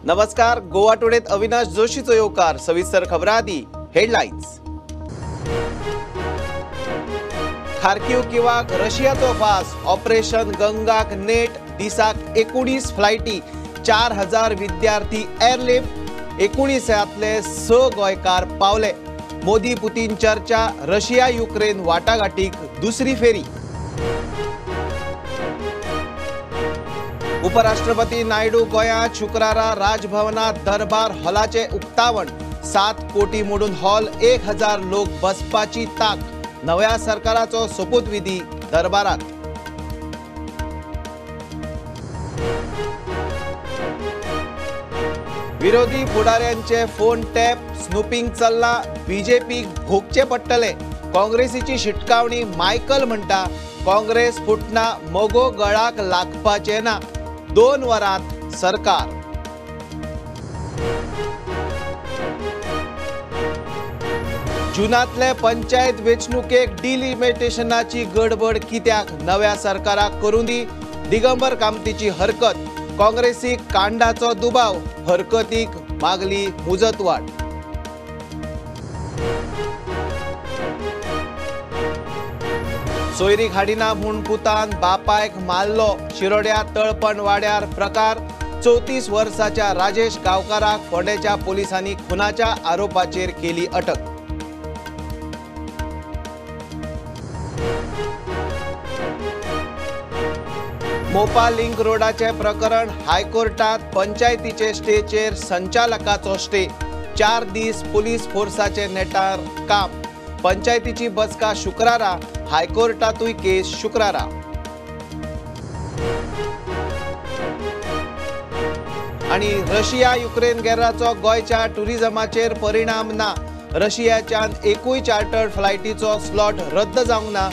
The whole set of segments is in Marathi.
नमस्कार, गोवा टुडेत अविनाश जोशीचो येवकार. सविस्तर खबरांआदी हेडलाइन्स. खार्किव किंवाक रशियाचो फास. ऑपरेशन गंगाक नेट. दिसाक 19 फ्लायटी. 4000 विद्यार्थी एअरलिफ्ट. 19 6 गोंयकार पावले. मोदी पुतीन चर्चा. रशिया युक्रेन वाटाघाटीक दुसरी फेरी. उपराष्ट्रपती नायडू गोंयांत शुक्रारा राजभवनात दरबार हॉलाचे उक्तावण. 7 कोटी मोडून हॉल. 1000 लोक बसपाची ताक. नव्या सरकाराचो सोपूतविधी दरबारात. विरोधी फुडाऱ्यांचे फोन टॅप. स्नुपिंग चल्ला. बीजेपीक भोगचे पडटले. काँग्रेसीची शिटकावणी. मायकल म्हणटा काँग्रेस फुटना, मोगो गळाक लागपाचे ना. 2 वरांत सरकार. जूनातले पंचायत वेंचणुकेक डिलिमिटेशनाची गडबड कित्याक? नव्या सरकाराक करूं दी. दिगंबर कामतीची हरकत. काँग्रेसीक कांडाचो दुबाव. हरकतीक मागली मुजतवाड. सोयरीक हाडिना म्हूण पुतान बापायक मारलो. शिरोड्या तळपण वाड्यार प्रकार. 34 वर्साच्या राजेश गांवकाराक फोंडेच्या पोलिसांनी खुनाच्या आरोपाचेर केली अटक. मोपा लिंक रोडाचे प्रकरण हायकोर्टात. पंचायतीचे स्टेचेर संचालकाचो स्टे. 4 दीस पोलीस फोर्साचे नेटार काम. पंचायतीची बसका शुक्रारा. हायकोर्टातूय केस शुक्रारा. आणि रशिया युक्रेन गेराचो गोंयच्या टुरिझमाचेर परिणाम ना. रशियाच्यान एकूय चार्टर्ड फ्लायटीचो स्लॉट रद्द जावंक ना.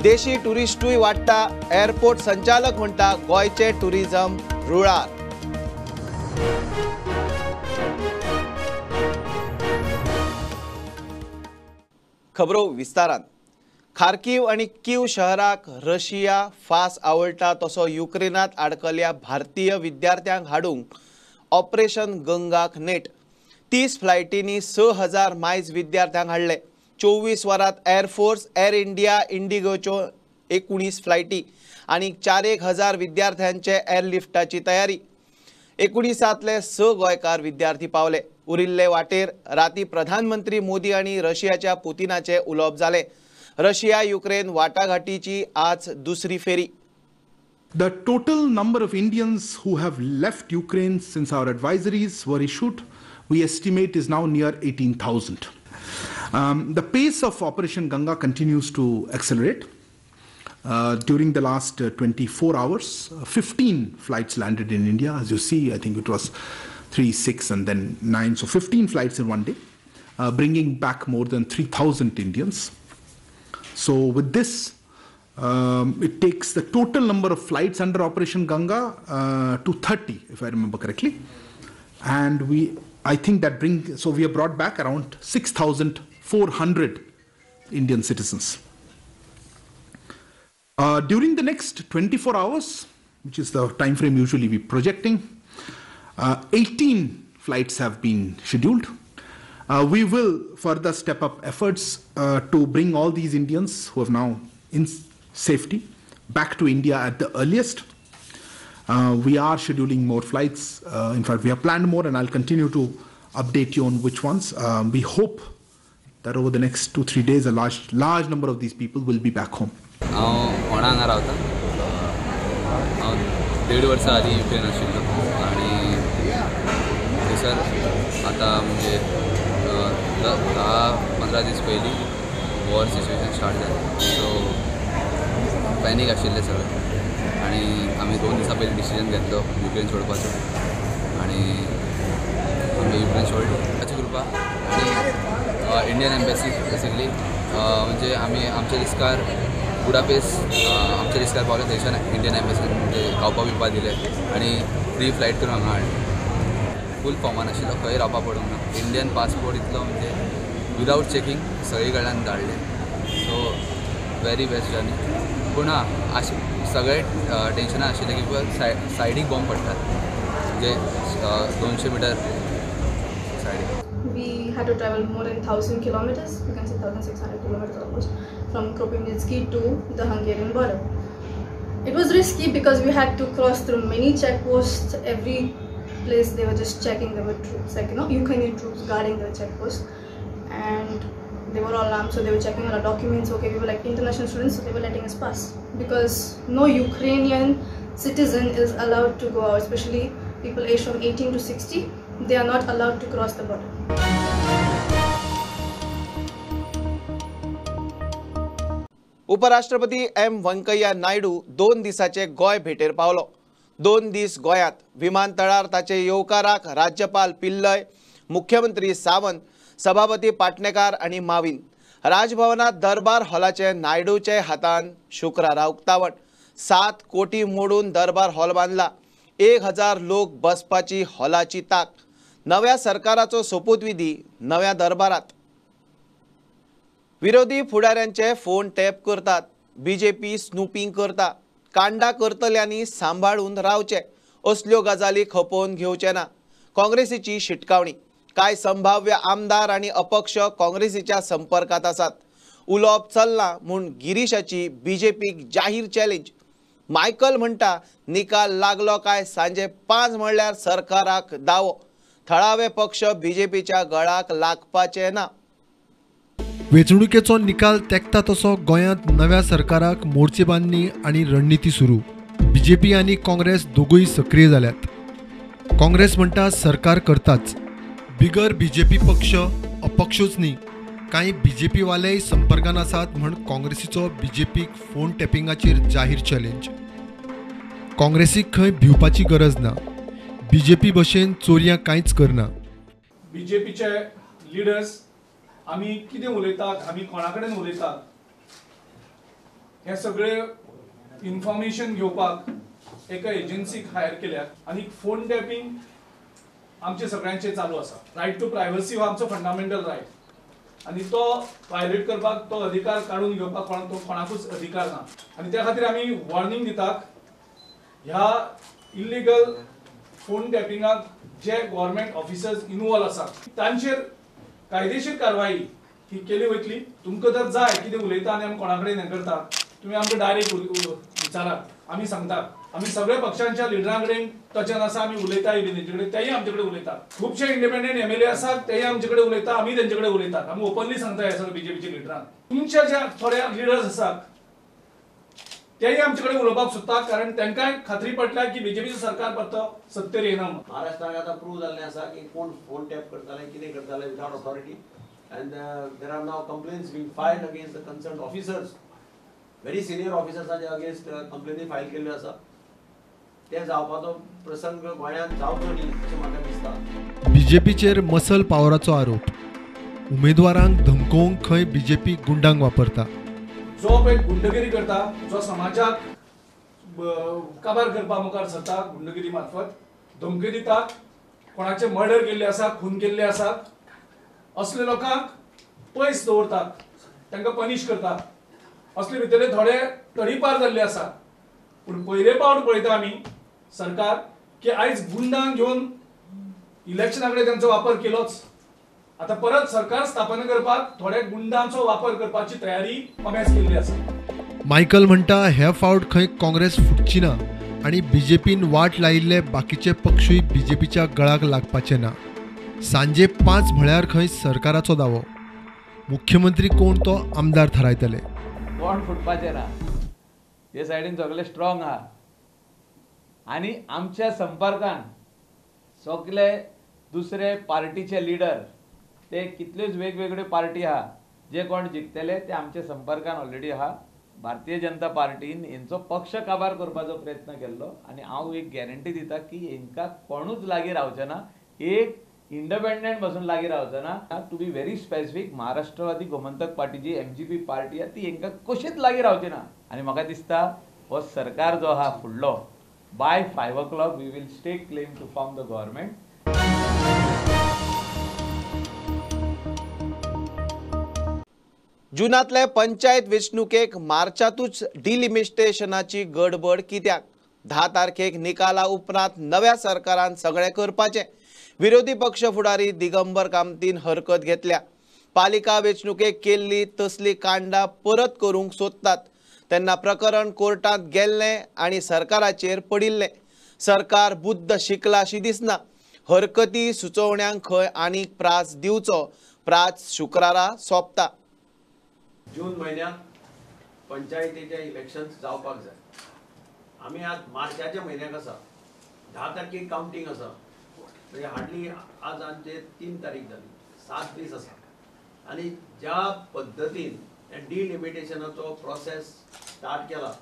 देशी टुरिस्टूय वाडटा. एअरपोर्ट संचालक म्हणटा गोंयचे टुरिझम रुळार. खबरो विस्तारान. खार्किव आणि कीव शहराक रशिया फास आवळटा तसो युक्रेनात आडकल्ल्या भारतीय विद्यार्थ्यांक हाडूंक ऑपरेशन गंगाक नेट. 30 फ्लायटींनी 6000 मायज विद्यार्थ्यांक हाडले. 24 वरांत एअरफोर्स, एअर इंडिया, इंडिगोच्यो 19 फ्लायटी आणि 4000 विद्यार्थ्यांचे एअरलिफ्टाची तयारी. 19 6 गोंयकार विद्यार्थी पावले. उरिल्ले वाटेर राती प्रधानमंत्री मोदी आणि रशियाच्या पुतिनाचे उलोवप जाले. रशिया युक्रेन वाटाघाटीची आज दुसरी फेरी. The total number of Indians who have left Ukraine since our advisories were issued, we estimate, is now near 18,000. The pace of Operation Ganga continues to accelerate. During the last 24 hours, 15 flights landed in India. As you see, I think it was 3, 6, and then 9. So 15 flights in one day, bringing back more than 3,000 Indians. So with this, it takes the total number of flights under Operation Ganga to 30, if I remember correctly. And I think that so we have brought back around 6,400 Indian citizens. During the next 24 hours, which is the time frame usually we're projecting, 18 flights have been scheduled. We will further step up efforts to bring all these Indians who are now in safety back to India at the earliest. We are scheduling more flights. In fact, we have planned more, and I'll continue to update you on which ones. We hope that over the next 2-3 days, a large number of these people will be back home. हांगा रावता. हांव 1.5 वर्सां आदी युक्रेन आशिल्लो आनी थंयसर आतां म्हणजे 10-15 दीस पयलीं वॉर सिच्युएशन स्टार्ट जालें. सो पॅनीक आशिल्लें सगळें आनी आमी 2 दिसां पयलीं डिसिजन घेतलो युक्रेन सोडपाचो आनी आमी युक्रेन सोडलो. ताची कृपा आनी इंडियन एम्बेसी बेसिकली म्हणजे आमी आमच्या रिस्कार बुडापेस्ट आमच्या रिस्कार पावले. थंयच्यान इंडियन एम्बेसीन म्हणजे खावपा बिवपा दिले आनी फ्री फ्लायट करून हांगा हाडली. फूल फॉर्मान आशिल्लो, खंय रावपा पडूंक ना. इंडियन पासपोर्ट इतलो म्हणजे विदाउट चेकिंग सगळे कडल्यान धाडले. So very best journey. पूण सगळे टेन्शन आशिल्लें की सायडीक बॉम्ब पडटात म्हणजे 200 metre side. We had to travel more than 1,000 kilometers, you can say 1,600 kilometers almost, from Kropivnicki to the Hungarian border. It was risky because we had to cross through many checkposts. Every place they were just checking, there were troops, like Ukrainian troops guarding the checkpost, and they were all armed, so they were checking our documents. Okay, we were like international students, so they were letting us pass because no Ukrainian citizen is allowed to go out, especially people aged from 18 to 60. They are not allowed to cross the border. उपराष्ट्रपती एम व्यंकय्या नायडू 2 दिसाचे गोय भेटेर पावलो. 2 दीस गोंयांत विमानतळार ताचे येवकाराक राज्यपाल पिल्लय, मुख्यमंत्री सावंत, सभापती पाटणेकार आणि माविन. राजभवनात दरबार हॉलाचे नायडूचे हातान शुक्रारा उक्तावण. 7 कोटी मोडून दरबार हॉल बांधला. 1000 लोक बसपाची हॉलाची ताक. नव्या सरकाराचो सोपूतविधी नव्या दरबारात. विरोधी फुडाऱ्यांचे फोन टॅप करतात. बीजेपी स्नूपिंग करता. कांडा करतल्यांनी सांबाळून रावचे. असल्यो गजाली खपोवन घेवचे ना. काँग्रेसीची शिटकावणी. काय संभाव्य आमदार आणि अपक्ष काँग्रेसीच्या संपर्कात आसात. उलोवप चल्ला म्हूण गिरीशाची बीजेपीक जाहीर चॅलेंज. मायकल म्हणटा निकाल लागलो काय सांजे 5 म्हणल्यार सरकाराक दावो. थळावे पक्ष बीजेपीच्या गळाक लागपाचे ना. वेंचणुकेचो निकाल तेंकता तसो गोंयांत नव्या सरकाराक मोर्चेबांदणी आनी रणनीती सुरू. बीजेपी आनी काँग्रेस दोगूय सक्रीय जाल्यात. काँग्रेस म्हणटा सरकार करताच. बिगर बीजेपी पक्ष अपक्षूच न्ही, कांय बीजेपी वालेय संपर्कान आसात म्हण काँग्रेसीचो बीजेपीक फोन टॅपिंगाचेर जाहीर चॅलेंज. काँग्रेसीक खंय भिवपाची गरज ना. बीजेपी भशेन चोरयां कांयच करना. बीजेपीचे लिडर्स आमी कितें उलयतात, आमी कोणा कडेन उलयतात हे सगळे इन्फॉर्मेशन घेवपाक एका एजन्सीक हायर केल्यात आनी फोन टॅपिंग आमचे सगळ्यांचे चालू आसा. रायट टू प्रायवसी हो आमचो फंडामेंटल रायट आनी तो वायलेट करपाक, तो अधिकार काडून घेवपाक कोणाकूच अधिकार ना. आनी त्या खातीर आमी वॉर्निंग दितात ह्या इल्लिगल फोन टॅपिंगाक जे गव्हर्नमेंट ऑफिसर्स इन्वॉल्व आसात तांचेर कायदेशीर कारवाई ही केली वयतली. तुमकां जर जाय कितें उलयता आनी आमी कोणा कडेन हें करता तुमी आमकां डायरेक्ट विचारात, आमी सांगतात. आमी सगळ्या पक्षांच्या लिडरां कडेन टचान आसा. आमी उलयताय बी तेंचे कडेन, तेय आमचे कडेन उलयतात. खुबशे इंडिपेंडंट एमएलए आसात, तेय आमचे कडेन उलयता, आमी तेंचे कडेन उलयतात. आमी ओपनली सांगता हे सगळे बीजेपीचे लिडरांक. तुमच्या ज्या थोड्या लिडर्स आसात तेय आमचे कडेन उलोवपाक सोदतात, कारण तांकांय खात्री पटल्या की बीजेपीचो सरकार परतो सत्तेर येना. महाराष्ट्रात आता प्रूव्ह जाल्लें आसा की कोण फोन टॅप करताले, कितें करताले without authority. And there are now complaints being filed against the concerned officers. Very senior ऑफिसर्सांच्या अगेन्स्ट कंप्लेनी फायल केल्ल्यो आसा. ते जावपाचो प्रसंग गोंयांत जावचो न्ही अशें म्हाका दिसता. बीजेपीचेर मसल पावराचो आरोप. उमेदवारांक धमकोवंक खंय बीजेपी गुंडांक वापरता. जो पळय गुंडगिरी करता, जो समाजाक काबार करपा मुखार सरता गुंडगिरी मार्फत, धमकी दितात, कोणाचे मर्डर केल्ले आसा, खून केल्ले आसात, असले लोकांक पयस दवरतात, तांकां पनिश करतात. असले भितरले थोडे तडीपार जाल्ले आसा. पूण पयले पावट पळयता आमी सरकार की आयज गुंडांक घेवन इलेक्शना कडेन तांचो वापर केलोच. आता परत सरकार स्थापन करपाक थोड्या गुंडांचो वापर करपाची तयारी कोंग्रेस केल्ली आसा. मायकल म्हणटा हे फावट खंय काँग्रेस फुटची ना आनी बीजेपीन वाट लायिल्ले बाकीचे पक्षूय बीजेपीच्या गळाक लागपाचे ना. सांजे 5 म्हळ्यार खंय सरकाराचो दावो. मुख्यमंत्री कोण तो आमदार थारायतले. कोण फुटपाचे ना. हे सायडीन सगळे स्ट्रॉंग आहा आनी आमच्या संपर्कान सगळे दुसरे पार्टीचे लिडर ते कितल्योच वेगवेगळ्यो पार्टी आहा जे कोण जिखतले ते आमच्या संपर्कान ऑलरेडी आहा. भारतीय जनता पार्टीन हेंचो पक्ष काबार करपाचो प्रयत्न केल्लो आनी हांव एक गॅरंटी दिता की हेंकां कोणूच लागीं रावचे ना. एक इंडिपेंडंट बसून लागीं रावचे ना. To be very specific, Maharashtrawadi Gomantak Party जी एमजीपी पार्टी आहा ती हेंकां कशीच लागीं रावची ना. आनी म्हाका दिसता हो सरकार जो आहा फुडलो by 5 o'clock we will stake claim to form the government. जुनांतले पंचायत वेंचणुकेक मार्चांतूच डिलिमिटेशनाची गडबड कित्याक? 10 तारखेक निकाला उपरांत नव्या सरकारान सगळे करपाचे. विरोधी पक्ष फुडारी दिगंबर कामतीन हरकत घेतल्या. पालिका वेंचणुकेक केल्ली तसली कांडां परत करूंक सोदतात तेन्ना प्रकरण कोर्टांत गेल्लें आनी सरकाराचेर पडिल्लें. सरकार बुद्ध शिकला अशी दिसना. हरकती सुचोवण्यांक खंय आनीक प्रास दिवचो. प्रास शुक्रारा सोंपता. जून महिन्यात पंचायतीचे इलेक्शन जावपाक जाय. आमी आज मार्चाच्या म्हयन्याक आसा. 10 तारखेक काउंटिंग आसा. म्हणजे हार्डली आज आमचे 3 तारीख जाली. 7 दीस आसा. आणि ज्या पद्धतीन डिलिमिटेशनाचो प्रोसेस स्टार्ट केला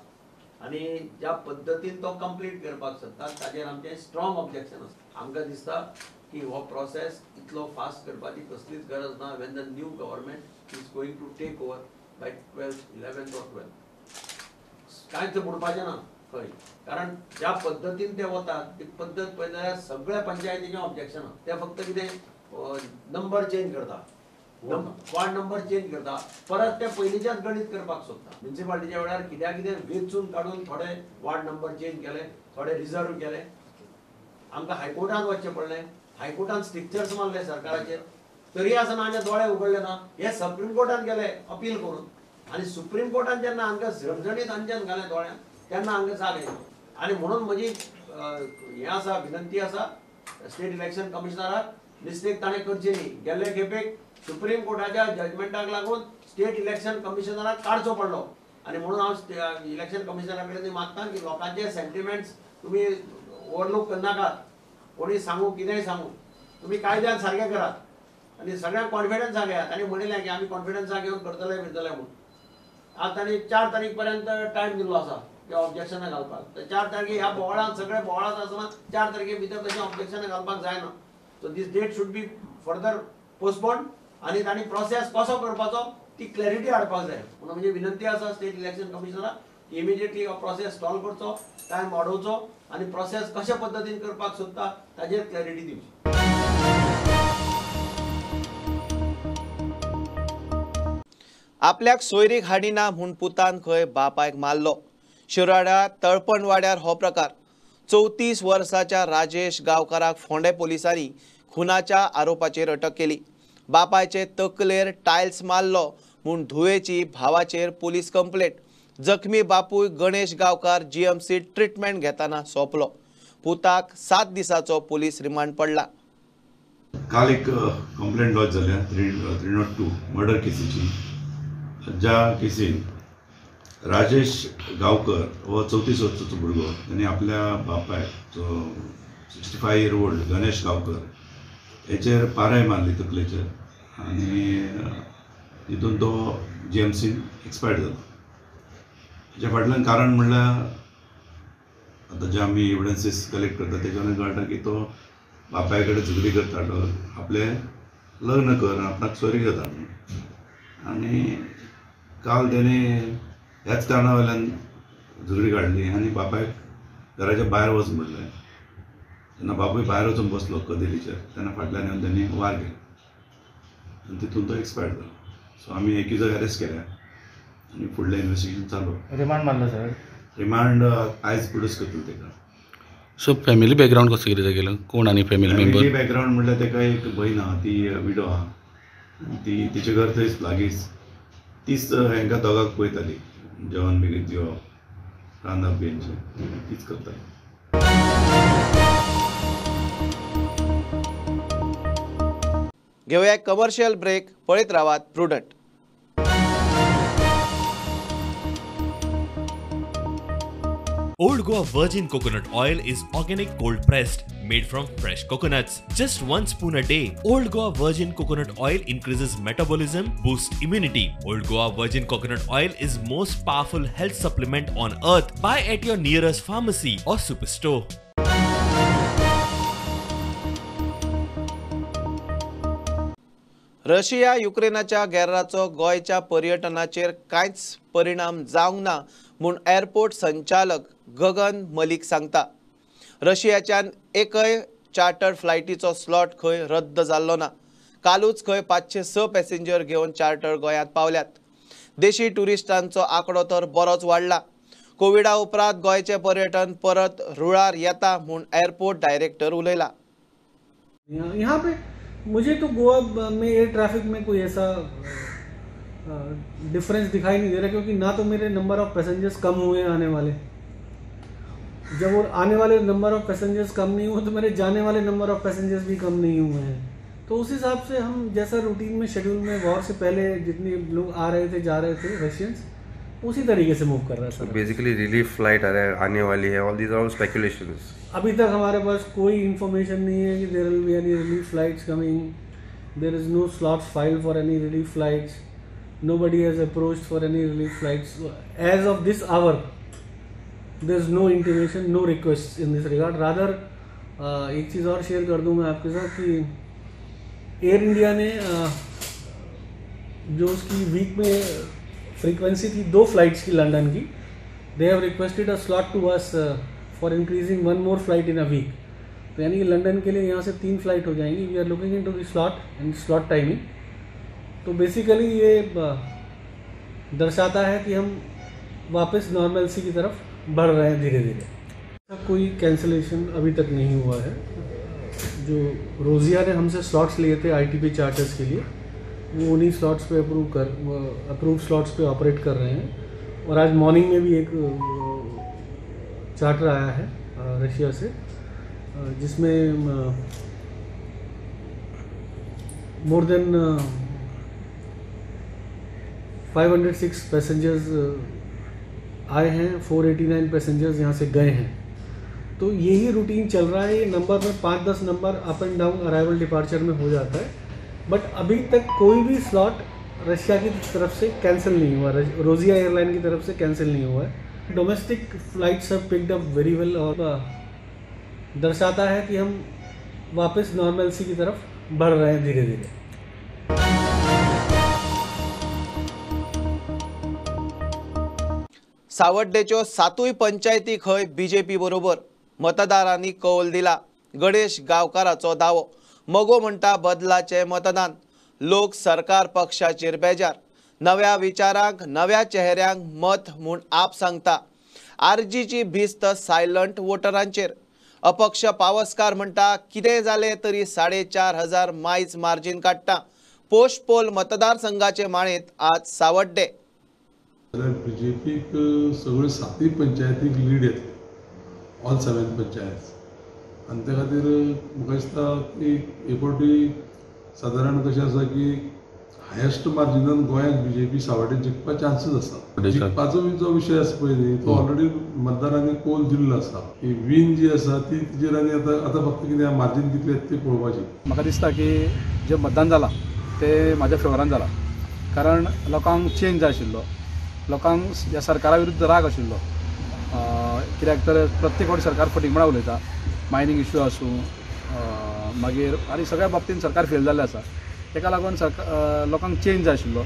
आणि ज्या पद्धतीन तो कंप्लीट करपाक सोदतात ताजेर आमचें स्ट्रॉंग ऑब्जेक्शन आसा. आमकां दिसता की हो प्रोसेस इतलो फास्ट करपाची कसलीच गरज ना. When the new government is going to take over by 11th or 12th कांयच बुडपाचें ना खंय. कारण ज्या पद्धतीन ते वतात ती पद्धत पळयल्यार सगळ्या पंचायतीचें ऑब्जेक्शन ते फक्त कितें नंबर चेंज करता. वार्ड नंबर चेंज करता. परत ते पयलींच्याच गणीत करपाक सोदता. म्युनिसिपालिटीच्या वेळार कित्याक वेचून काडून थोडे वार्ड नंबर चेंज केले, थोडे रिजर्व केले. आमकां हायकोर्टांत वचचें पडलें. हायकोर्टान स्ट्रिक्चर्स मारले सरकाराचेर. तरी आसतना आमचे दोळे उगडले ना. हे सुप्रीम कोर्टान गेले अपील करून आनी सुप्रीम कोर्टान जेन्ना आमकां झणझणीत अंजन घालें दोळ्यांत तेन्ना आमकां जालें. आनी म्हणून म्हजी हें आसा, विनंती आसा स्टेट इलेक्शन कमिशनराक, मिस्टेक ताणें करची न्ही. गेल्ले खेपेक सुप्रीम कोर्टाच्या जजमेंटाक लागून स्टेट इलेक्शन कमिशनराक काडचो पडलो. आनी म्हणून हांव इलेक्शन कमिशनरा कडेन मागता की लोकांचे सेंटिमेंट्स तुमी ओवरलूक करनाकात. कोणी सांगू कितेंय सांगू, तुमी कायद्यान सारकें करात आनी सगळ्यांक कॉन्फिडन्सा घेयात. आनी म्हणिल्लें की आमी कॉन्फिडन्सा घेवन करतले म्हणून. आज तांणी 4 तारीख पर्यंत टायम दिल्लो आसा ते ऑब्जेक्शनां घालपाक. 4 तारखे ह्या बोवाळांत सगळे बोवाळांत आसतना 4 तारखे भितर तशें ऑब्जेक्शनां घालपाक जायना. So this date should be further postponed आनी तांणी प्रोसेस कसो करपाचो ती क्लॅरिटी हाडपाक जाय. म्हणून म्हणजे विनंती आसा स्टेट इलेक्शन कमिशनराक इमिडिएटली हो प्रोसेस स्टॉल करचो, टायम वाडोवचो आनी प्रोसेस कशा पद्दतीन करपाक सोदता ताजेर क्लॅरिटी दिवची. आपल्याक सोयरीक हाडिना म्हूण पुतान खंय बापायक मारलो. शिरोड्या तळपणवाड्यार हो प्रकार. 34 वर्साच्या राजेश गांवकाराक फोंडे पोलिसांनी खुनाच्या आरोपाचेर अटक केली. बापायचे तकलेर टायल्स मारलो म्हूण धुवेची भावाचेर पुलीस कंप्लेंट. जखमी बापूय गणेश गांवकार जीएमसी ट्रीटमेंट घेताना सोंपलो. पुताक 7 दिसाचो पुलीस रिमांड पडला. काल एक कंप्लेंट लॉज जाल्या 302 मर्डर केसीची. ज्या केसीन राजेश गांवकर हो 34 वर्साचो भुरगो ताणें आपल्या बापायक जो 65 year old गणेश गांवकर हेचेर पाराय मारली तकलेचेर आनी तितून तो जीएमसीन एक्सपायर्ड जालो. हेच्या फाटल्यान कारण म्हणल्यार आतां जे आमी एविडन्सीस कलेक्ट करता तेच्यान कळटा की तो बापाय कडेन झगडी करतालो. आपलें लग्न कर आपणाक सोयरी घेता म्हणून. आनी काल तेणी ह्याच कारणां वयल्यान झगडी काडली आनी बापायक घराच्या भायर वच म्हणलें. तेन्ना बापूय भायर वचून बसलो कदेलीचेर. तेन्ना फाटल्यान येवन तेणी वार केलो आनी तितून तो एक्सपायर्ड जालो. सो आमी एक्युजर अरेस्ट केल्या आनी फुडलें इन्वेस्टिगेशन चालू. रिमांड मारला सर. रिमांड आयज प्रोड्यूस करतले तेका. सो फॅमिली बॅकग्राऊंड कसो कितें केलो? कोण आनी फॅमिली मेंबर? बॅकग्राऊंड म्हणल्यार तेका एक भयण आहा, ती विडो आहा. ती तिचें घर थंयच लागींच. तीच हांकां दोगांक पळयताली, जेवण बी दिवप, रांदप बी तीच करताली. घेवया कमर्शियल ब्रेक. पळयत रावात prudent. Old Goa Virgin Coconut Oil is organic cold pressed, made from fresh coconuts. Just 1 spoon a day. Old Goa Virgin Coconut Oil increases metabolism, boosts immunity. Old Goa Virgin Coconut Oil is most powerful health supplement on earth. Buy at your nearest pharmacy or superstore. Russia युक्रेनाच्या गॅराचो गोंयच्या पर्यटनाचेर कांयच परिणाम जावंक ना म्हूण एअरपोर्ट संचालक गगन मलीक सांगता. रशियाच्यान एकय चार्टर्ड फ्लायटीचो स्लॉट खंय रद्द जाल्लो ना. कालूच खंय 506 पॅसेंजर घेवन चार्टर गोंयांत पावल्यात. देशी टुरिस्टांचो आंकडो तर बरोच वाडला. कोविडा उपरांत गोंयचे पर्यटन परत रुळार येता म्हूण एअरपोर्ट डायरेक्टर उलयला। यहाँ पे मुझे तो गोवा में एयर ट्रैफिक में कोई ऐसा डिफरेंस दिखाई नहीं दे रहा, क्योंकि ना तो मेरे नंबर ऑफ पैसेंजर्स कम हुए आने वाले, जब वो आने वाले नंबर ऑफ पैसेंजर्स कम नहीं हुए तो मेरे जाने वाले नंबर ऑफ पैसेंजर्स भी कम नहीं हुए हैं। तो उस हिसाब से हम जैसा रूटीन में शेड्यूल में वॉर से पहले जितने लोग आ रहे थे जा रहे थे रशियंस, उसी तरीके से मूव कर रहा है। बेसिकली रिलीफ फ्लाइट आने वाली है, ऑल दीज आर स्पेकुलेशंस। अभी तक हमारे पास कोई इन्फॉर्मेशन नहीं है कि there will be any relief flights coming, there is no slots filed for any relief flights, nobody has approached for any relief flights as of this hour. There is no intimation, no requests in this regard. Rather एक चीज़ और शेयर कर दूं मैं आपके साथ कि एयर इंडिया ने जो उसकी वीक में फ्रीक्वेंसी थी 2 फ्लाइट्स की लंदन की, they have requested a slot to us for increasing 1 more flight in a week. तो यानी कि लंदन के लिए यहाँ से 3 फ्लाइट हो जाएंगी। We are looking into the slot and slot timing. तो बेसिकली ये दर्शाता है कि हम वापस नॉर्मलसी की तरफ बढ़ रहे हैं धीरे धीरे। कोई कैंसिलेशन अभी तक नहीं हुआ है। जो रोजिया ने हमसे स्लॉट्स लिए थे ITP चार्टर्स के लिए, वो उन्हीं स्लॉट्स पे अप्रूव स्लॉट्स पे ऑपरेट कर रहे हैं। और आज मॉर्निंग में भी एक चार्टर आया है रशिया से, जिसमें मोर देन 506 पैसेंजर्स आए हैं, 489 पैसेंजर्स यहाँ से गए हैं। तो यही रूटीन चल रहा है। ये नंबर में 5-10 number up end down arrival departure में हो जाता है, बट अभी तक कोई भी स्लॉट रशिया की तरफ से कैंसिल नहीं हुआ, रोजिया एयरलाइन की तरफ से कैंसिल नहीं हुआ है। Domestic flights have picked up very well और दर्शाता है कि हम वापस नॉर्मलसी की तरफ बढ़ रहे हैं धीरे धीरे। सावड्डेच्यो 7 पंचायती खंय BJP बरोबर मतदारांनी कौल दिला। गणेश गांवकाराचो दावो, मोगो म्हणटा बदलाचे मतदान। लोक सरकार पक्षाचेर बेजार, नव्या विचारांक नव्या चेहऱ्यांक मत म्हूण आप सांगता। आरजीची भिस्त सायलंट वोटरांचेर। अपक्ष पावसकार म्हणटा कितें जालें तरी 4,500 मायज मार्जिन काडटा। पोस्ट पोल मतदारसंघाचे माळेंत आज सावड्डे। बीजेपीक सगळ्यो 7 पंचायतीक लीड येता, ऑल 7 पंचायत, आनी त्या खातीर म्हाका दिसता की हे फावटी सादारण कशें आसा की हायेस्ट मार्जिनान गोंयांत बीजेपी सावड्डे जिखपा चान्सीस आसा। जिखपाचो जो विशय आसा पळय न्ही, तो ऑलरेडी मतदारांनी कौल दिल्लो आसा की विन जी आसा ती तिजेर आनी आतां फक्त कितें मार्जिन कितलें येता ती पळोवपाची। म्हाका दिसता की जें मतदान जालां तें म्हाज्या फेवरान जालां, कारण लोकांक चेंज जाय आशिल्लो, लोकांक ह्या सरकारा विरुद्ध राग आशिल्लो। कित्याक तर प्रत्येक फावटी सरकार फटिंगपणा उलयता, मायनींग इश्यू आसूं मागीर आनी सगळ्या बाबतींत सरकार फेल जाल्लें आसा। ताका लागून लोकांक चेंज जाय आशिल्लो।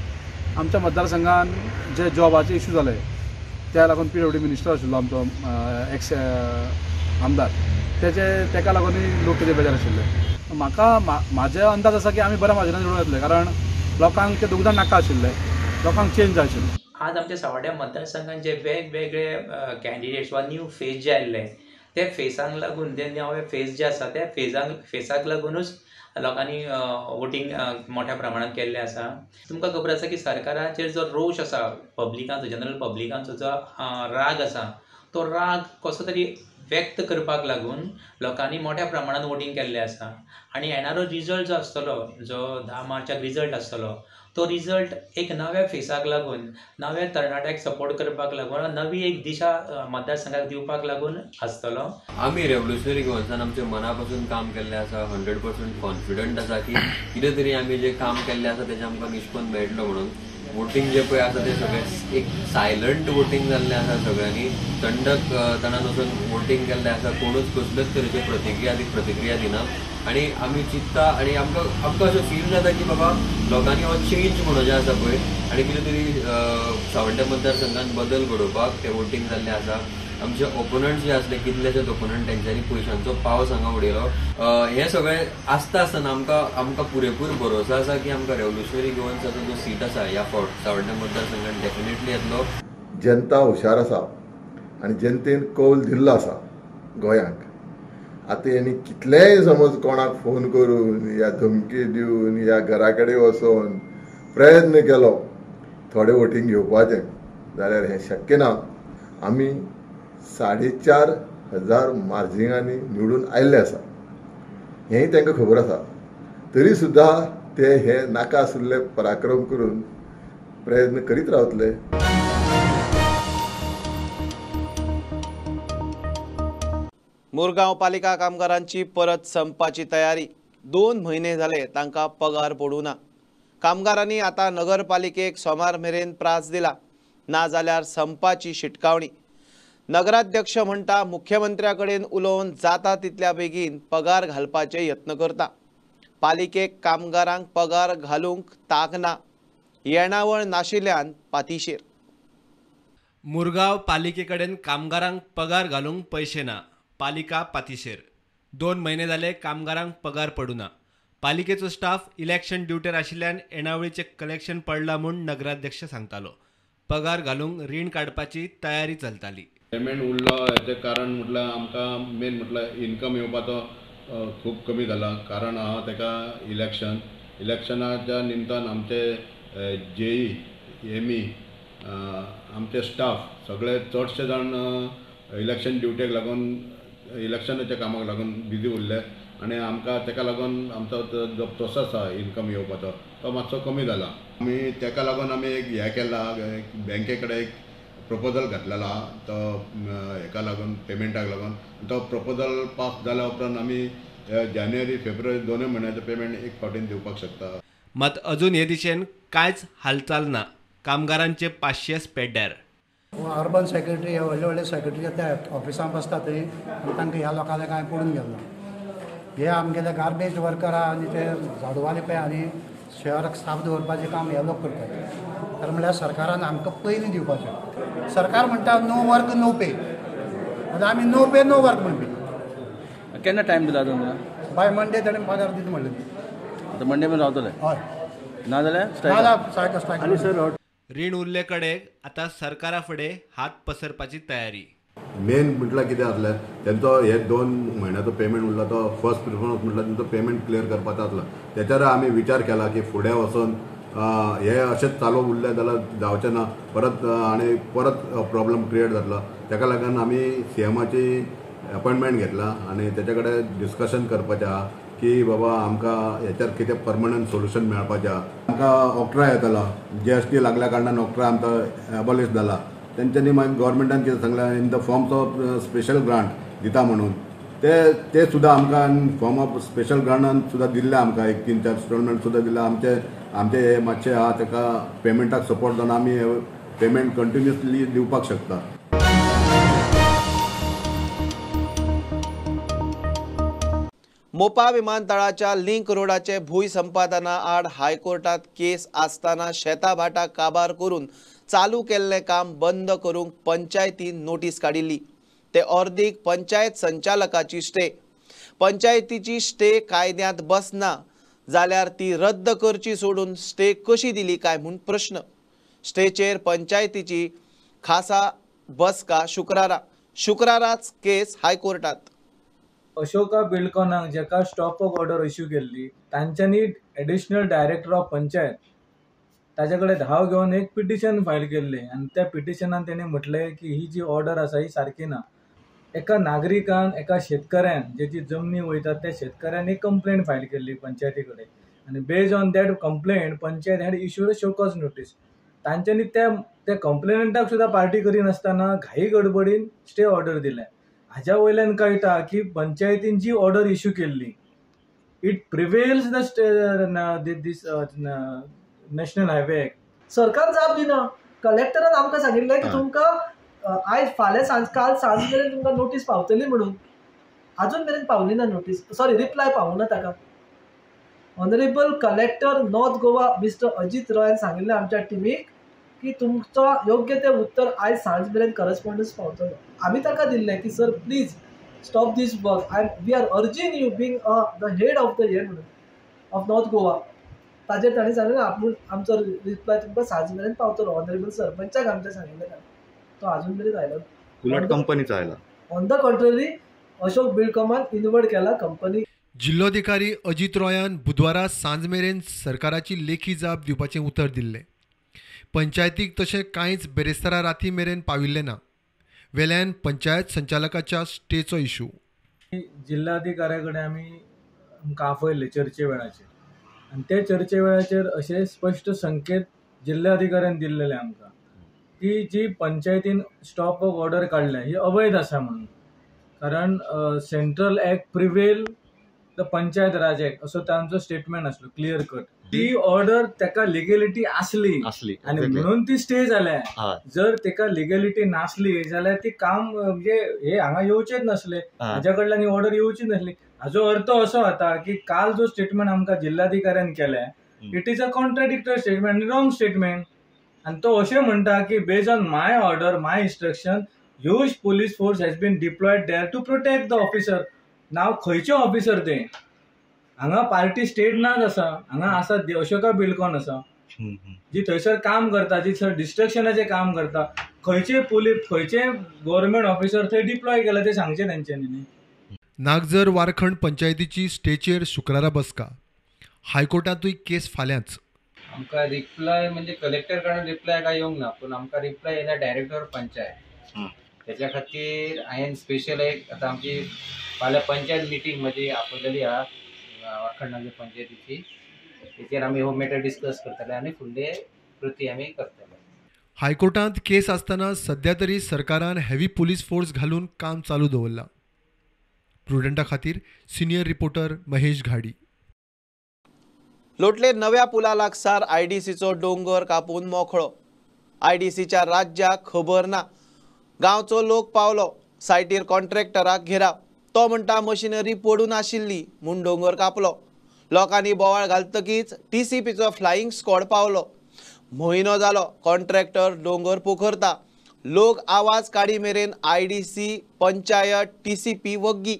आमच्या मतदारसंघान जे जॉबाचे इश्यू जाले त्या लागून PWD मिनिस्टर आशिल्लो आमचो एक्स आमदार, ताका लागून लोक तेजे बेजार आशिल्ले। म्हाजे अंदाज आसा की आमी बऱ्या मार्जिनान निवडून येतले, कारण लोकांक ते दुगदान नाका आशिल्ले, लोकांक चेंज जाय आशिल्लो। आज आमच्या सावड्ड्या मतदारसंघात जे वेगवेगळे कॅन्डिडेट्स वा न्यू फेस जे आयिल्ले, ते फेसांक लागून जे नवे फेस जे आसा त्या फेसाक लागूनच लोकांनी वोटींग मोठ्या प्रमाणात केल्लें आसा। तुमकां खबर आसा की सरकाराचेर जो रोश आसा पब्लिकांचो, जनरल पब्लिकांचो जो राग आसा, तो राग कसो तरी व्यक्त करपाक लागून लोकांनी मोठ्या प्रमाणात वोटींग केल्लें आसा। आनी येणारो रिजल्ट जो आसतलो, जो 10 मार्चाक रिजल्ट आसतलो, तो रिजल्ट एक नव्या फेसाक लागून, नव्या तरणाट्याक सपोर्ट करपाक लागून, नवी एक दिशा मतदारसंघाक दिवपाक लागून आसतलो। आमी रेव्होल्युशनरी गोवन्सान आमच्या मना पासून काम केल्लें आसा, 100% कॉन्फिडंट आसा की कितें तरी आमी जें काम केल्लें आसा तेजें आमकां निश्पन्न मेळटलो म्हणून। वोटींग जे पळय आसा तें सगळें एक सायलंट वोटींग जाल्लें आसा, सगळ्यांनी थंडपणान वचून वोटींग केल्लें आसा, कोणूच कसलेच तरेची प्रतिक्रिया दिना। आनी आमी चिंतता आनी आमकां अशें फील जाता की बाबा लोकांनी हो चेंज म्हणून जें आसा पळय आनी कितें तरी सावड्ड्या मतदारसंघात बदल घडोवपाक तें वोटींग जाल्लें आसा। आमचे ओपोनंट जे आसले, कितलेशेच ओपोनंट, तेंच्यांनी पयशांचो पावस हांगा उडयलो। हें सगळें आसता आसतना आमकां पुरेपूर भरोसा आसा की आमकां रेव्होल्युशनरी गोवन्साचो जो सीट आसा ह्या फावट सावड्ड्या मतदारसंघात डेफिनेटली येतलो। जनता हुशार आसा आनी जनतेन कौल दिल्लो आसा गोंयांक. आतां हेणी कितलेय समज कोणाक फोन करून या धमकी दिवन या घरा कडेन वचून प्रयत्न केलो थोडे वोटींग घेवपाचें जाल्यार हें शक्य ना. आमी 4,500 मार्जिनांनी निवडून आयिल्ले आसा, हेंय तांकां खबर आसा. तरी सुद्दां ते हे नाका आशिल्ले पराक्रम करून प्रयत्न करीत रावतले. मुरगांव पालिका कामगारांची परत संपाची तयारी. 2 म्हयने जाले तांकां पगार पडूं ना. कामगारांनी आता नगरपालिकेक सोमार मेरेन प्रास दिला, ना जाल्यार संपाची शिटकावणी. नगराध्यक्ष म्हणटा मुख्यमंत्र्या कडेन उलोवन जाता तितल्या बेगीन पगार घालपाचे यत्न करता. पालिकेक कामगारांक पगार घालूंक तांक ना. येणावळ नाशिल्ल्यान पातीशेर. मुरगांव पालिके कडेन कामगारांक पगार घालूंक पैसे ना. पालिका पातीशेर. 2 म्हयने जाले कामगारांक पगार पडूं ना. पालिकेचो स्टाफ इलेक्शन ड्युटीर आशिल्ल्यान येणावळीचे कलेक्शन पडला म्हूण नगराध्यक्ष सांगतालो. पगार घालूंक रीण काडपाची तयारी चलताली. पेमेंट उरलो हेचें कारण म्हटल्यार आमकां मेन म्हटल्यार इनकम येवपाचो खूब कमी जाला. कारण आहा तेका इलेक्शनाच्या निमतान आमचे जेई एमी आमचे स्टाफ सगळे चडशे जाण इलेक्शन ड्युटेक लागून इलेक्शनाच्या कामाक लागून बिजी उरले आनी आमकां तेका लागून आमचो जो प्रोसेस आसा इनकम येवपाचो तो मातसो कमी जाला. आमी तेका लागून आमी एक हें केला, बँके कडेन एक प्रपोजल घातलेलो आहा तो हेका लागून पेमेंटाक लागून. तो प्रपोजल पास जाल्या उपरांत आमी जानेवारी फेब्रुवारी 2 म्हयन्याचो पेमेंट एक फावटीन दिवपाक शकता. मात अजून हे दिशेन कांयच हालचाल ना. कामगारांचे 500 पेड्ड्यार. अर्बन सेक्रेटरी हे व्हडले सेक्रेटरी त्या ऑफिसान बसता थंय तांकां ह्या लोकांक कांय पडून गेलो. हे आमगेले गार्बेज वर्कर आहा आनी ते झाडूवाले पळय आनी शहराक साफ दवरपाचें काम हे लोक करतात. तर म्हळ्यार सरकारान आमकां पयलीं दिवपाचें. सरकार म्हणटा नो वर्क नो पे, आतां आमी नो पे नो वर्क म्हणपी. केन्ना टायम दिला तुमकां? बाय मंडे ताणें पगार दिता म्हणलें. आतां मंडे मेरेन रावतले? हय. ना जाल्यार स्ट्रायक. आनी सर रीण उरले कडेन आता सरकारा फुडें हात पसरपाची तयारी. मेन म्हटल्यार कितें आसलें तेंचो हे 2 म्हयन्याचो पेमेंट उरला तो फर्स्ट प्रिफरन्स म्हटल्यार तेंचो पेमेंट क्लियर करपाचो आसलो. तेच्यार आमी विचार केला की फुडें वचून हे अशेंच चालू उरलें जाल्यार जावचें ना, परत प्रॉब्लम क्रिएट जातलो. तेका लागून आमी सीएमाची अपॉयंटमेंट घेतला आनी तेचे कडेन डिस्कशन करपाचें आहा की बाबा आमकां हेचेर कितें परमनंट सोल्युशन मेळपाचें आहा. आमकां ऑक्ट्रा येतालो, जीएसटी लागल्या कारणान ऑक्ट्रा आमकां एबॉलिश जाला. तेंच्यांनी मागीर गव्हर्मेंटान कितें सांगलां in the forms of special grant दिता म्हणून ते सुद्दां आमकां फॉर्म ऑफ स्पेशल ग्रांटान सुद्दां दिल्ले आमकां एक 3-4 इंस्टॉलमेंट सुद्दां दिला. आमचे हे मातशें आहा तेका पेमेंटाक सपोर्ट जावन आमी पेमेंट कंटिन्युअसली दिवपाक शकता. मोपा विमानतळाच्या लिंक रोडाचे भूंय संपादना आड हायकोर्टात केस आसतना शेता भाटाक काबार करून चालू केल्लें काम बंद करूंक पंचायतीन नोटीस काडिल्ली. ते अर्दीक पंचायत संचालकाची स्टे. पंचायतीची स्टे कायद्यांत बसना जाल्यार ती रद्द करची सोडून स्टे कशी दिली काय म्हूण प्रश्न. स्टेचेर पंचायतीची खासा बसका शुक्राराच केस हायकोर्टात. अशोका बिल्डकॉनाक जेका स्टॉप ऑफ ऑर्डर इश्यू केल्ली तांच्यांनी एडिशनल डायरेक्टर ऑफ पंचायत ताचे कडेन धाव घेवन एक पिटिशन फायल केल्लें आनी त्या पिटिशनान तेणें म्हटलें की ही जी ऑर्डर आसा ही सारकी ना. एका नागरिकान एका शेतकऱ्यान जेची जमनी वयतात त्या शेतकऱ्यान एक कंप्लेंट फायल केल्ली पंचायती कडेन आनी based on that complaint panchayat had issued a show cause notice. तांच्यांनी त्या कंप्लेनंटाक सुद्दां पार्टी करिनासतना घाई गडबडीन स्टे ऑर्डर दिल्या. हाच्या वयल्यान कळटा की पंचायतीन जी ऑर्डर इश्यू केल्ली it prevails this national highway act. सरकार जाप दिना. कलेक्टरान आमकां सांगिल्लें की तुमकां आयज फाल्यां काल सांज मेरेन तुमकां नोटीस पावतली म्हणून. अजून मेरेन पावली ना नोटीस, सॉरी रिप्लाय पावूना ताका. Honourable collector North Goa mister Ajit रॉयान सांगिल्लें आमच्या टिमीक की तुमचो योग्य ते उत्तर आयज सांज मेरेन करस्पॉन्डन्स पावतलो. आमी ताका दिल्लें की sir please stop this work we are urging you being the head of the head of north Goa. ताजेर ताणें सांगलें आपूण आमचो रिप्लाय तुमकां सांज मेरेन पावतलो. ऑनरेबल सरपंचाक आमच्या सांगिल्लें तो अजून मेरेन आयलो. उलट कंपनीचा आयला. ऑन द कॉन्ट्ररी अशोक बिल्डकॉमान इन्व्हर्ट केला कंपनी. जिल्लोधिकारी अजित रॉयान बुधवारा सांज मेरेन सरकाराची लेखी जाप दिवपाचें उतर दिल्लें. पंचायतीक तशें कांयच बेरेस्तारा राती मेरेन पाविल्लें ना. वेल्यान पंचायत संचालकाच्या स्टेचो इशू. जिल्हाधिकाऱ्या कडेन आमी आमकां आपयल्ले चर्चे वेळाचेर आनी ते चर्चे वेळाचेर अशे स्पश्ट संकेत जिल्हाधिकाऱ्यान दिल्लेले आमकां की जी पंचायतीन स्टॉप ऑफ ऑर्डर काडल्या ही अवैध आसा म्हणून. कारण central act prevail the panchayat Raj act असो तांचो स्टेटमेंट आसलो क्लियर कट. ती ऑर्डर तेका लिगेलिटी आसली आनी म्हणून ती स्टे जाल्या. जर तेका लिगेलिटी नासली जाल्यार ती काम म्हणजे हे हांगा येवचेच नासले, हाज्या कडल्यान ही ऑर्डर येवची नासली. हाजो अर्थ असो जाता की काल जो स्टेटमेंट आमकां जिल्हाधिकाऱ्यान केल्या it is a contradictory statement आनी रॉंग स्टेटमेंट. आनी तो अशें म्हणटा की based on my order my instruction huge police force has been deployed there to protect the officer. नाव खंयचे ऑफिसर ते? हांगा पार्टी स्टेट नाच आसा, हांगा आसा अशोका बिल्डकॉन आसा जी थंयसर काम करता, जी थंय डिस्ट्रक्शनाचें काम करता. खंयचे पुलीस खंयचे गव्हर्नमेंट ऑफिसर थंय डिप्लॉय केला ते सांगचे तेंच्यांनी न्ही. नागझर वारखंड पंचायतीची स्टेचेर शुक्रारा बसका. हायकोर्टातूय केस फाल्यांच. आमकां रिप्लाय म्हणजे कलेक्टर कडून रिप्लाय काय येवंक ना, पूण आमकां रिप्लाय येयला डायरेक्टर पंचायत. त्याच्या खातीर हांवें स्पेशल एक आतां आमची फाल्यां पंचायत मिटींग म्हजी आपयलेली आहा वारखंड नागझर पंचायतीची. तेचेर आमी हो मॅटर डिस्कस करतले आनी फुडले कृती आमी करतले. हायकोर्टांत केस आसतना सध्या तरी सरकारान हेवी पुलीस फोर्स घालून काम चालू दवरला. प्रुडंटा खातीर सिनियर रिपोर्टर महेश घाडी. लोटले नव्या पुला लागसार आयडीसीचो डोंगर कापून मोकळो. आयडीसीच्या राज्याक खबर ना. गांवचो लोक पावलो. सायटीर कॉन्ट्रॅक्टराक घेराव. तो म्हणटा मशिनरी पडून आशिल्ली म्हूण डोंगर कापलो. लोकांनी बोवाळ घालतकीच टीसीपीचो फ्लायिंग स्क्वॉड पावलो. म्हयनो जालो कॉन्ट्रॅक्टर डोंगर पोखरता. लोक आवाज काडी मेरेन आयडीसी पंचायत टीसीपी वग्गी.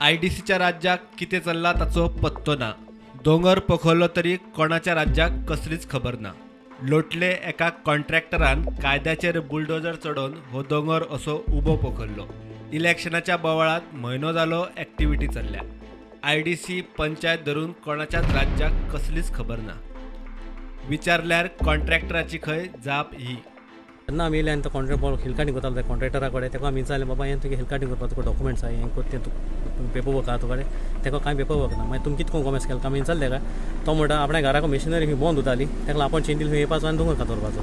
आयडीसीच्या राज्याक कितें चल्ला ताचो पत्तो ना. दोंगर पोखरलो तरी कोणाच्या राज्याक कसलीच खबर ना. लोटले एका कॉन्ट्रॅक्टरान कायद्याचेर बुलडोजर चडोवन हो दोंगर असो उबो पोखरलो. इलेक्शनाच्या बोवाळांत म्हयनो जालो एक्टिविटी चल्ल्या. आयडीसी पंचायत धरून कोणाच्याच राज्याक कसलीच खबर ना. विचारल्यार कॉन्ट्रॅक्टराची खंय जाप ही. तेन्ना आमी येयले आनी तो कॉन्ट्रॅक्ट हिलकाटी करतालो त्या कॉन्ट्रॅक्टरा कडेन. तेका आमी विचारलें बाबा हें तुगे हिलकाटी करपाक तुका डॉक्युमेंट्स आहा हें कोत्तें पेपर वर्क आहा तुका कडेन? तेका कांय पेपर वर्क ना. मागीर तुमी कितको कॉमर्स केला आमी विचारलें तेका. तो म्हणटा आपणा घराको मशिनरी खंय बंद उरताली तेका आपण चेंडील खंय येवपाचो आनी दोंगर कातरपाचो.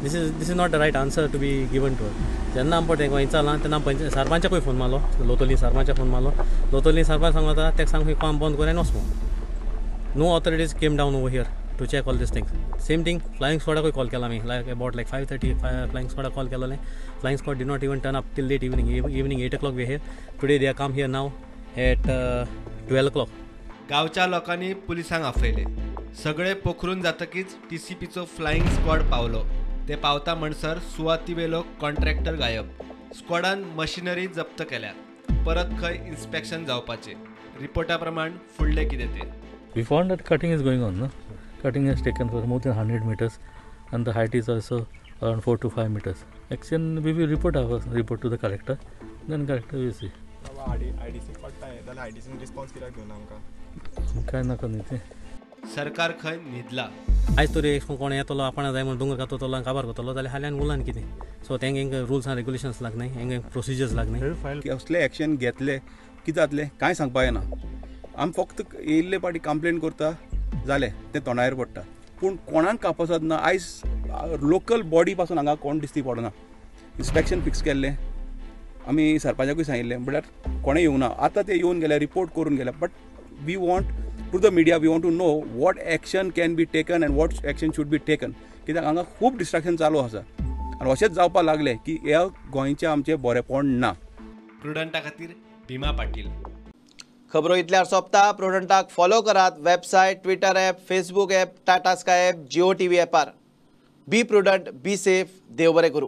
This is not the right answer to be given to us. जेन्ना आमी तेका विचारलां तेन्ना सरपंचाकूय फोन मारलो. लोतोली सरपंचाक फोन मारलो. लोतोली सरपंच सांगता तेका सांग खंय काम बंद कर आनी वचपो. No authorities came down over here to check all these things. Same thing, flying squad को call केला मी like about 5:30 flying squad call केला. Flying squad did not even turn up till late evening 8 o'clock we here. Today they are come here now at 12 o'clock. गावच्या लोकांनी पुलिसांक आपयले. सगळे पोखरून जातकीच टीसीपीचो फ्लायिंग स्क्वॉड पावलो. ते पावता म्हणसर सुवाती वेलो कॉन्ट्रॅक्टर गायब. स्क्वॉडान मशिनरी जप्त केल्या. परत खंय इन्स्पेक्शन जावपाचे. रिपोर्टा प्रमाण फुडले कितें ते. We found that cutting is going on, no? Cutting has taken for more than 100 meters and the height is also around 4 to 5 meters. Action we will report to the collector, then collector will see. IDC पडटा जाल्यार IDC रिस्पॉन्स कित्याक घेवना आमकां? काय नाका न्ही ते. सरकार खंय न्हिदला. आयज तरी कोण येतलो आपण जाय म्हणून दोंगर कातरतलो काबार करतलो जाल्यार हाल्यान उरलां कितें. सो तेंगे रुल्स एंड रेग्युलेशन्स लागनाय, हेंगे प्रोसिजर्स लागनाय. असले एक्शन घेतले कितें जातलें कांय सांगपा येना. आमी फक्त येयल्ले पाटी कंप्लेन करता जालें तें तोंडार पडटा. पूण कोणाक कापसत ना. आयज लोकल बॉडी पासून हांगा कोण दिसती पडना. इन्स्पेक्शन फिक्स केल्लें आमी सरपंचाकूय सांगिल्लें म्हळ्यार कोणें येवना. आतां ते येवन गेले रिपोर्ट करून गेले. But we want to the media we want to know what action can be taken and what action should be taken. कित्याक हांगा खूब डिस्ट्रॅक्शन चालू आसा आनी अशेंच जावपाक लागलें की ह्या गोंयचें आमचें बरेंपण ना. प्रुडंटा खातीर भीमा पाटील. खबरो इतल्यार सोंपता. प्रुडंटाक फॉलो करात. Website, Twitter app, Facebook app, Tata sky app, Jio TV ॲपार. Be prudent, be safe. देव बरें करूं.